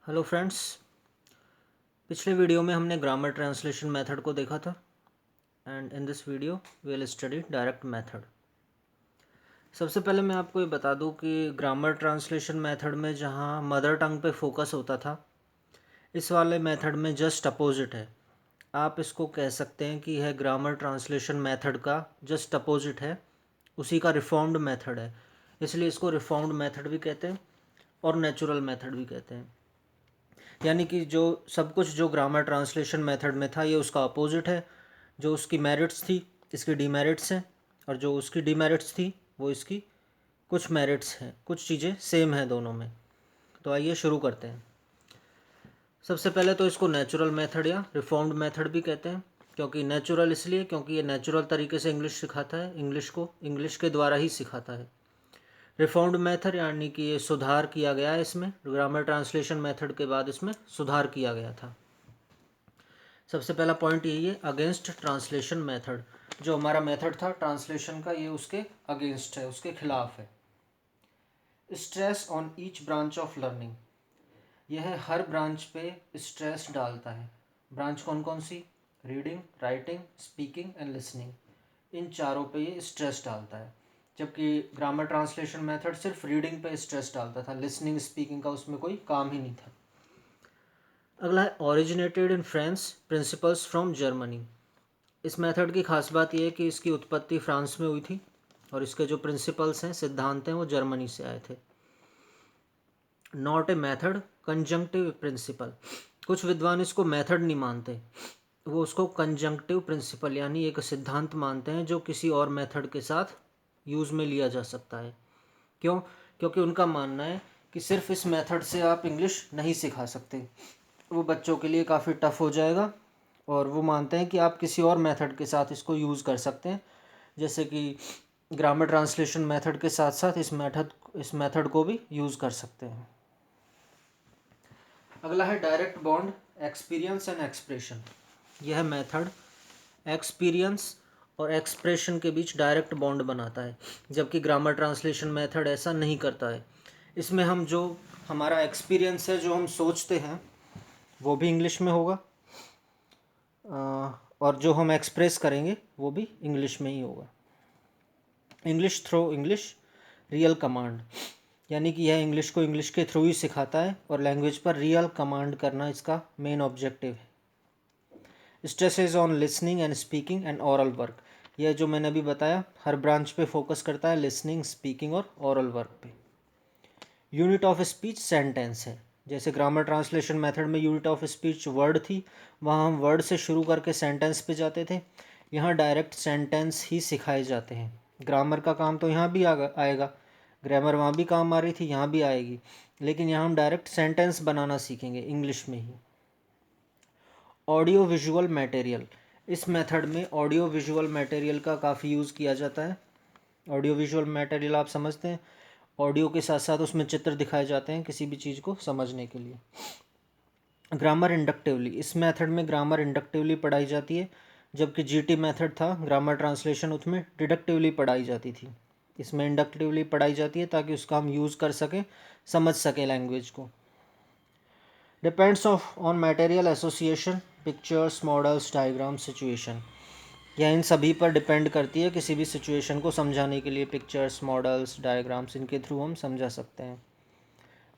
Hello friends. पिछले video में हमने ग्रामर ट्रांसलेशन मेथड को देखा था and in this video we will study direct method. सबसे पहले मैं आपको ये बता दूं कि ग्रामर ट्रांसलेशन मेथड में जहां मदर टंग पे फोकस होता था, इस वाले मेथड में जस्ट अपोजिट है। आप इसको कह सकते हैं कि यह ग्रामर ट्रांसलेशन मेथड का जस्ट अपोजिट है, उसी का रिफॉर्म्ड मेथड है। इसलिए इसको रिफॉर्म्ड मेथड भी कहते हैं और नेचुरल मेथड भी कहते हैं। यानी कि जो सब कुछ जो ग्रामर ट्रांसलेशन मेथड में था ये उसका अपोजिट है। जो उसकी मेरिट्स थी इसकी डीमेरिट्स हैं, और जो उसकी डीमेरिट्स थी वो इसकी कुछ मेरिट्स हैं। कुछ चीज़ें सेम हैं दोनों में। तो आइए शुरू करते हैं। सबसे पहले तो इसको नेचुरल मेथड या रिफॉर्म्ड मेथड भी कहते हैं। क्योंकि नेचुरल इसलिए क्योंकि ये नेचुरल तरीके से इंग्लिश सिखाता है, इंग्लिश को इंग्लिश के द्वारा ही सिखाता है। रिफॉर्म्ड मेथड यानी कि ये सुधार किया गया है, इसमें ग्रामर ट्रांसलेशन मेथड के बाद इसमें सुधार किया गया था। सबसे पहला पॉइंट यही है, अगेंस्ट ट्रांसलेशन मेथड। जो हमारा मेथड था ट्रांसलेशन का, ये उसके अगेंस्ट है, उसके खिलाफ है। Stress on each branch of learning, यह हर ब्रांच पे स्ट्रेस डालता है। ब्रांच कौन कौन सी? Reading, writing, speaking and listening. इन चारों पे ये स्ट्रेस डालता है। जबकि ग्रामर ट्रांसलेशन मेथड सिर्फ रीडिंग पे स्ट्रेस डालता था, लिसनिंग स्पीकिंग का उसमें कोई काम ही नहीं था। अगला है originated in France, principles from Germany. इस मेथड की खास बात यह है कि इसकी उत्पत्ति फ्रांस में हुई थी और इसके जो प्रिंसिपल्स हैं, सिद्धांत हैं, वो जर्मनी से आए थे। Not a method, conjunctive principle. कुछ विद्वान इसको मेथड नहीं मानते, वो उसको कंजंक्टिव प्रिंसिपल यानी एक सिद्धांत मानते हैं जो किसी और मेथड के साथ यूज़ में लिया जा सकता है। क्यों? क्योंकि उनका मानना है कि सिर्फ इस मेथड से आप इंग्लिश नहीं सिखा सकते, वो बच्चों के लिए काफ़ी टफ हो जाएगा। और वो मानते हैं कि आप किसी और मेथड के साथ इसको यूज़ कर सकते हैं, जैसे कि ग्रामर ट्रांसलेशन मेथड के साथ साथ इस मेथड को भी यूज़ कर सकते हैं। अगला है direct bond, experience and expression. यह मेथड एक्सपीरियंस और एक्सप्रेशन के बीच डायरेक्ट बॉन्ड बनाता है, जबकि ग्रामर ट्रांसलेशन मेथड ऐसा नहीं करता है। इसमें हम जो हमारा एक्सपीरियंस है, जो हम सोचते हैं, वो भी इंग्लिश में होगा और जो हम एक्सप्रेस करेंगे वो भी इंग्लिश में ही होगा। English through English real command, यानी कि यह इंग्लिश को इंग्लिश के थ्रू ही सिखाता है और लैंग्वेज पर रियल कमांड करना इसका मेन ऑब्जेक्टिव है। Stresses on listening and speaking and oral work. यह जो मैंने अभी बताया हर ब्रांच पे फोकस करता है, लिसनिंग, स्पीकिंग और ओरल वर्क पे। यूनिट ऑफ स्पीच सेंटेंस है। जैसे ग्रामर ट्रांसलेशन मेथड में यूनिट ऑफ स्पीच वर्ड थी, वहाँ हम वर्ड से शुरू करके सेंटेंस पे जाते थे। यहाँ डायरेक्ट सेंटेंस ही सिखाए जाते हैं। ग्रामर का काम तो यहाँ भी आएगा, ग्रामर वहाँ भी काम आ रही थी, यहाँ भी आएगी, लेकिन यहाँ हम डायरेक्ट सेंटेंस बनाना सीखेंगे इंग्लिश में ही। ऑडियो विजुअल मटेरियल, इस मेथड में ऑडियो विजुअल मटेरियल का काफ़ी यूज़ किया जाता है। ऑडियो विजुअल मटेरियल आप समझते हैं, ऑडियो के साथ साथ उसमें चित्र दिखाए जाते हैं किसी भी चीज़ को समझने के लिए। ग्रामर इंडक्टिवली, इस मेथड में ग्रामर इंडक्टिवली पढ़ाई जाती है, जबकि जीटी मेथड था ग्रामर ट्रांसलेशन, उसमें डिडक्टिवली पढ़ाई जाती थी। इसमें इंडक्टिवली पढ़ाई जाती है ताकि उसका हम यूज़ कर सकें, समझ सकें लैंग्वेज को। Depends on material association, pictures, models, diagram, situation. यह इन सभी पर डिपेंड करती है किसी भी सिचुएशन को समझाने के लिए। पिक्चर्स, मॉडल्स, डायग्राम्स, इनके थ्रू हम समझा सकते हैं।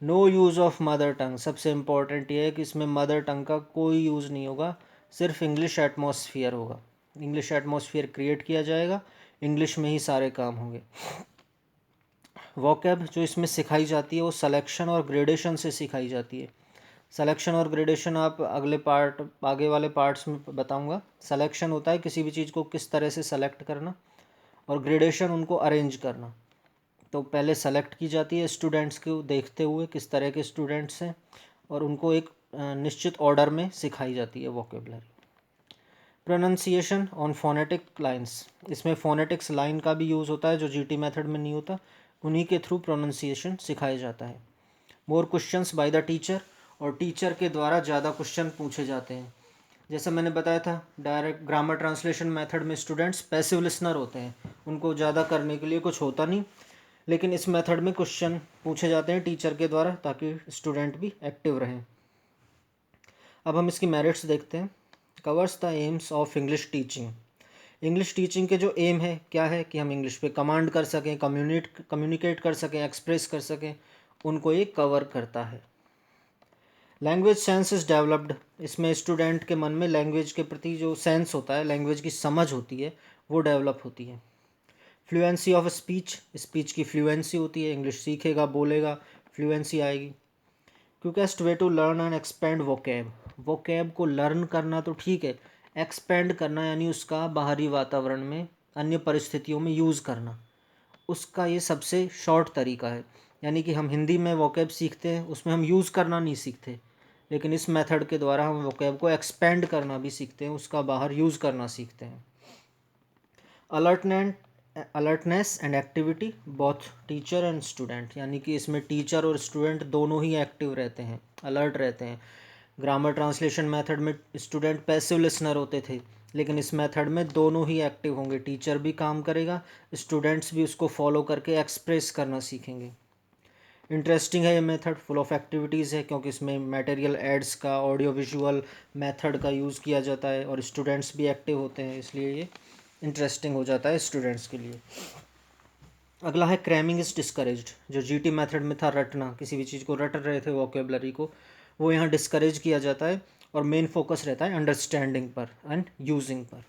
No use of mother tongue, सबसे इम्पॉर्टेंट ये है कि इसमें मदर टंग का कोई यूज़ नहीं होगा, सिर्फ इंग्लिश एटमॉस्फेयर होगा। इंग्लिश एटमॉस्फेयर क्रिएट किया जाएगा, इंग्लिश में ही सारे काम होंगे। वोकैब जो इसमें सिखाई जाती है वो सिलेक्शन और ग्रेडेशन से सिखाई जाती है। सिलेक्शन और ग्रेडेशन आप आगे वाले पार्ट्स में बताऊंगा। सिलेक्शन होता है किसी भी चीज़ को किस तरह से सेलेक्ट करना, और ग्रेडेशन उनको अरेंज करना। तो पहले सेलेक्ट की जाती है स्टूडेंट्स को देखते हुए किस तरह के स्टूडेंट्स हैं, और उनको एक निश्चित ऑर्डर में सिखाई जाती है vocabulary. Pronunciation on phonetic lines, इसमें फोनेटिक्स लाइन का भी यूज़ होता है जो जीटी मेथड में नहीं होता, उन्हीं के थ्रू प्रोनाउंसिएशन सिखाया जाता है। More questions by the teacher, और टीचर के द्वारा ज़्यादा क्वेश्चन पूछे जाते हैं। जैसा मैंने बताया था डायरेक्ट ग्रामर ट्रांसलेशन मेथड में स्टूडेंट्स पैसिव लिसनर होते हैं, उनको ज़्यादा करने के लिए कुछ होता नहीं, लेकिन इस मेथड में क्वेश्चन पूछे जाते हैं टीचर के द्वारा ताकि स्टूडेंट भी एक्टिव रहें। अब हम इसकी मेरिट्स देखते हैं। Covers the AIIMS of English teaching. English teaching के जो एम है क्या है कि हम इंग्लिश पे कमांड कर सकें, कम्युनिकेट कर सकें, एक्सप्रेस कर सकें, उनको ये कवर करता है। Language sense is developed. इसमें स्टूडेंट के मन में लैंग्वेज के प्रति जो सेंस होता है, लैंग्वेज की समझ होती है, वो डेवलप होती है। फ्लुएंसी ऑफ स्पीच, स्पीच की फ्लुएंसी होती है, इंग्लिश सीखेगा, बोलेगा, फ्लुएंसी आएगी। Quickest way to learn and expand vocab. Vocab को लर्न करना तो ठीक है, एक्सपेंड करना यानी उसका बाहरी वातावरण में, अन्य परिस्थितियों में यूज़ करना, उसका ये सबसे शॉर्ट तरीका है। यानी कि हम हिंदी में वोकैब सीखते हैं, उसमें हम यूज़ करना नहीं सीखते, लेकिन इस मेथड के द्वारा हम वोकैब को एक्सपेंड करना भी सीखते हैं, उसका बाहर यूज़ करना सीखते हैं। Alertness and activity both teacher and student, यानी कि इसमें टीचर और स्टूडेंट दोनों ही एक्टिव रहते हैं, अलर्ट रहते हैं। ग्रामर ट्रांसलेशन मेथड में स्टूडेंट पैसिव लिसनर होते थे, लेकिन इस मेथड में दोनों ही एक्टिव होंगे, टीचर भी काम करेगा, स्टूडेंट्स भी उसको फॉलो करके एक्सप्रेस करना सीखेंगे। इंटरेस्टिंग है ये मेथड, फुल ऑफ एक्टिविटीज़ है, क्योंकि इसमें मटेरियल एड्स का, ऑडियो विजुअल मेथड का यूज़ किया जाता है और स्टूडेंट्स भी एक्टिव होते हैं, इसलिए ये इंटरेस्टिंग हो जाता है स्टूडेंट्स के लिए। अगला है क्रैमिंग इज़ डिस्करेज्ड। जो जीटी मेथड में था रटना, किसी भी चीज़ को रट रहे थे वोकेबलरी को, वो यहाँ डिस्करेज किया जाता है और मेन फोकस रहता है अंडरस्टैंडिंग पर एंड यूजिंग पर।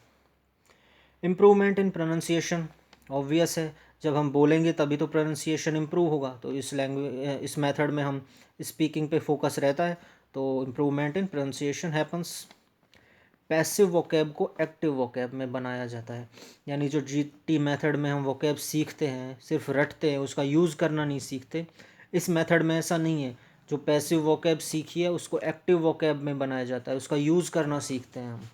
इम्प्रूवमेंट इन प्रोनाउंसिएशन, ऑब्वियस है, जब हम बोलेंगे तभी तो प्रोनाउंसिएशन इम्प्रूव होगा, तो इस मेथड में हम स्पीकिंग पे फोकस रहता है, तो improvement in pronunciation happens. Passive vocab को एक्टिव वोकैब में बनाया जाता है, यानी जो जीटी मेथड में हम वोकैब सीखते हैं, सिर्फ रटते हैं, उसका यूज़ करना नहीं सीखते, इस मेथड में ऐसा नहीं है। जो पैसिव वोकैब सीखी है उसको एक्टिव वोकैब में बनाया जाता है, उसका यूज़ करना सीखते हैं हम।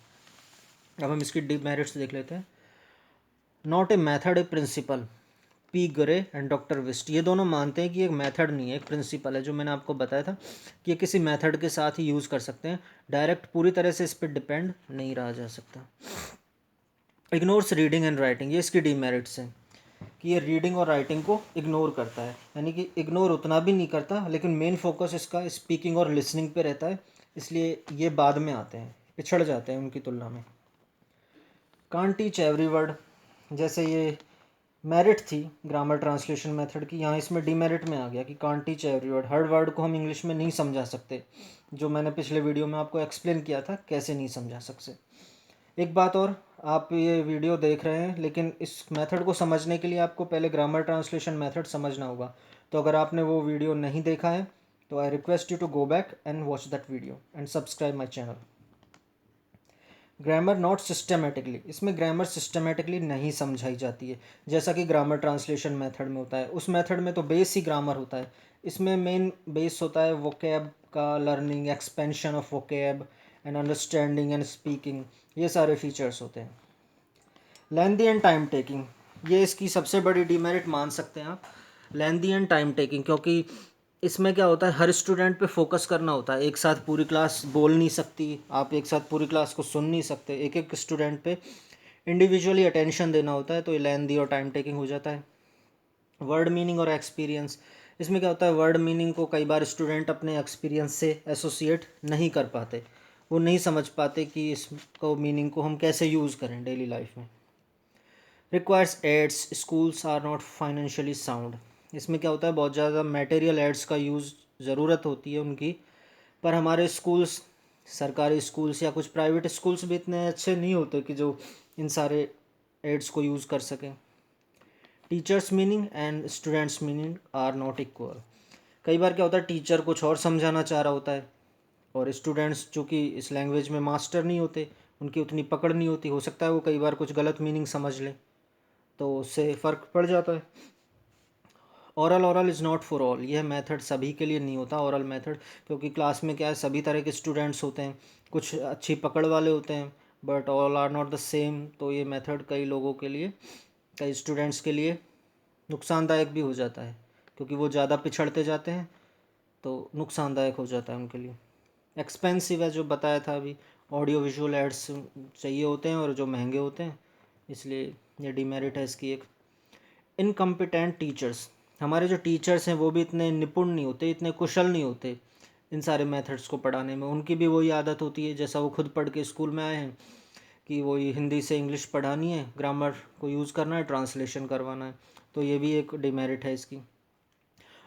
अब हम इसकी डिमेरिट्स देख लेते हैं। Not a method a principle. P Gurrey and doctor West ये दोनों मानते हैं कि एक मेथड नहीं है, एक प्रिंसिपल है, जो मैंने आपको बताया था कि ये किसी मेथड के साथ ही यूज़ कर सकते हैं, डायरेक्ट पूरी तरह से इस पर डिपेंड नहीं रहा जा सकता। इग्नोर्स रीडिंग एंड राइटिंग, ये इसकी डीमेरिट्स हैं कि ये रीडिंग और राइटिंग को इग्नोर करता है, यानी कि इग्नोर उतना भी नहीं करता, लेकिन मेन फोकस इसका स्पीकिंग और लिसनिंग पे रहता है, इसलिए ये बाद में आते हैं, पिछड़ जाते हैं उनकी तुलना में। कांट टीच एवरी वर्ड, जैसे ये मेरिट थी ग्रामर ट्रांसलेशन मेथड की, यहाँ इसमें डीमेरिट में आ गया कि can't teach every word, her word को हम इंग्लिश में नहीं समझा सकते, जो मैंने पिछले वीडियो में आपको एक्सप्लेन किया था कैसे नहीं समझा सकते। एक बात और, आप ये वीडियो देख रहे हैं, लेकिन इस मेथड को समझने के लिए आपको पहले ग्रामर ट्रांसलेशन मेथड समझना होगा, तो अगर आपने वो वीडियो नहीं देखा है तो I request you to go back and watch that video and subscribe my channel. Grammar not systematically, इसमें ग्रामर सिस्टमेटिकली नहीं समझाई जाती है, जैसा कि ग्रामर ट्रांसलेशन मेथड में होता है। उस मेथड में तो बेस ही ग्रामर होता है, इसमें मेन बेस होता है वोकैब का learning, expansion of vocab and understanding and speaking, ये सारे फीचर्स होते हैं। लेंदी एंड टाइम टेकिंग, ये इसकी सबसे बड़ी डिमेरिट मान सकते हैं आप, लेंदी एंड टाइम टेकिंग, क्योंकि इसमें क्या होता है, हर स्टूडेंट पे फोकस करना होता है, एक साथ पूरी क्लास बोल नहीं सकती, आप एक साथ पूरी क्लास को सुन नहीं सकते, एक एक स्टूडेंट पे इंडिविजुअली अटेंशन देना होता है, तो ये लेंदी और टाइम टेकिंग हो जाता है। वर्ड मीनिंग और एक्सपीरियंस, इसमें क्या होता है, वर्ड मीनिंग को कई बार स्टूडेंट अपने एक्सपीरियंस से एसोसिएट नहीं कर पाते, वो नहीं समझ पाते कि इसको मीनिंग को हम कैसे यूज़ करें डेली लाइफ में। Requires aids, schools are not financially sound, इसमें क्या होता है, बहुत ज़्यादा मटेरियल एड्स का यूज़ ज़रूरत होती है उनकी, पर हमारे स्कूल्स, सरकारी स्कूल्स या कुछ प्राइवेट स्कूल्स भी इतने अच्छे नहीं होते कि जो इन सारे एड्स को यूज़ कर सकें। Teachers meaning and students meaning are not equal, कई बार क्या होता है, टीचर कुछ और समझाना चाह रहा होता है और स्टूडेंट्स जो कि इस लैंग्वेज में मास्टर नहीं होते, उनकी उतनी पकड़ नहीं होती, हो सकता है वो कई बार कुछ गलत मीनिंग समझ लें, तो उससे फ़र्क पड़ जाता है। Oral is not for all, यह मेथड सभी के लिए नहीं होता ओरल मेथड, क्योंकि क्लास में क्या है, सभी तरह के स्टूडेंट्स होते हैं, कुछ अच्छी पकड़ वाले होते हैं, but all are not the same, तो ये मेथड कई लोगों के लिए, कई स्टूडेंट्स के लिए नुकसानदायक भी हो जाता है, क्योंकि वो ज़्यादा पिछड़ते जाते हैं, तो नुकसानदायक हो जाता है उनके लिए। एक्सपेंसिव है, जो बताया था अभी, ऑडियो विजुअल एड्स चाहिए होते हैं और जो महंगे होते हैं, इसलिए ये डिमेरिट है इसकी एक। इनकम्पिटेंट टीचर्स, हमारे जो टीचर्स हैं वो भी इतने निपुण नहीं होते, इतने कुशल नहीं होते इन सारे मेथड्स को पढ़ाने में। उनकी भी वही आदत होती है, जैसा वो खुद पढ़ के स्कूल में आए हैं कि वही हिंदी से इंग्लिश पढ़ानी है, ग्रामर को यूज़ करना है, ट्रांसलेशन करवाना है। तो ये भी एक डिमेरिट है इसकी।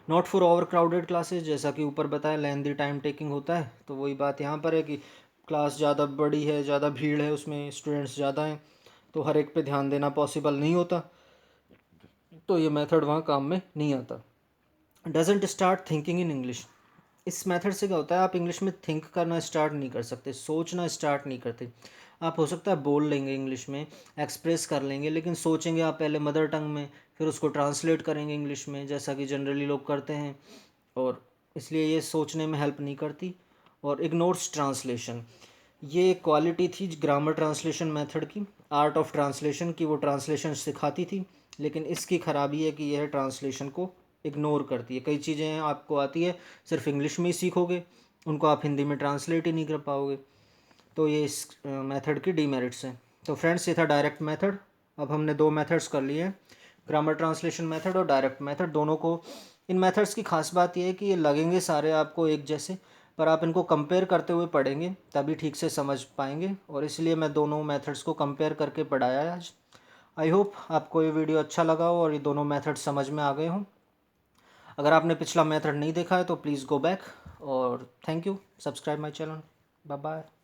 Not for over crowded classes, जैसा कि ऊपर बताया लेंदी टाइम टेकिंग होता है, तो वही बात यहाँ पर है कि क्लास ज़्यादा बड़ी है, ज़्यादा भीड़ है, उसमें स्टूडेंट्स ज़्यादा हैं, तो हर एक पे ध्यान देना पॉसिबल नहीं होता, तो ये मेथड वहाँ काम में नहीं आता। Doesn't start thinking in English, इस मेथड से क्या होता है, आप इंग्लिश में थिंक करना स्टार्ट नहीं कर सकते, सोचना स्टार्ट नहीं करते। आप हो सकता है बोल लेंगे इंग्लिश में, एक्सप्रेस कर लेंगे, लेकिन सोचेंगे आप पहले मदर टंग में, फिर उसको ट्रांसलेट करेंगे इंग्लिश में, जैसा कि जनरली लोग करते हैं, और इसलिए ये सोचने में हेल्प नहीं करती। और इग्नोर्स ट्रांसलेशन, ये एक क्वालिटी थी ग्रामर ट्रांसलेशन मेथड की, आर्ट ऑफ ट्रांसलेशन की, वो ट्रांसलेशन सिखाती थी, लेकिन इसकी ख़राबी है कि यह ट्रांसलेशन को इग्नोर करती है। कई चीज़ें आपको आती है, सिर्फ इंग्लिश में ही सीखोगे, उनको आप हिंदी में ट्रांसलेट ही नहीं कर पाओगे, तो ये इस मेथड की डीमेरिट्स हैं। तो फ्रेंड्स, ये था डायरेक्ट मेथड। अब हमने दो मेथड्स कर लिए हैं, ग्रामर ट्रांसलेशन मेथड और डायरेक्ट मेथड। दोनों को, इन मेथड्स की खास बात यह है कि ये लगेंगे सारे आपको एक जैसे, पर आप इनको कंपेयर करते हुए पढ़ेंगे तभी ठीक से समझ पाएंगे, और इसलिए मैं दोनों मेथड्स को कंपेयर करके पढ़ाया है आज। आई होप आपको ये वीडियो अच्छा लगा हो और ये दोनों मेथड्स समझ में आ गए हों। अगर आपने पिछला मेथड नहीं देखा है तो प्लीज़ गो बैक, और thank you, subscribe my channel, bye bye.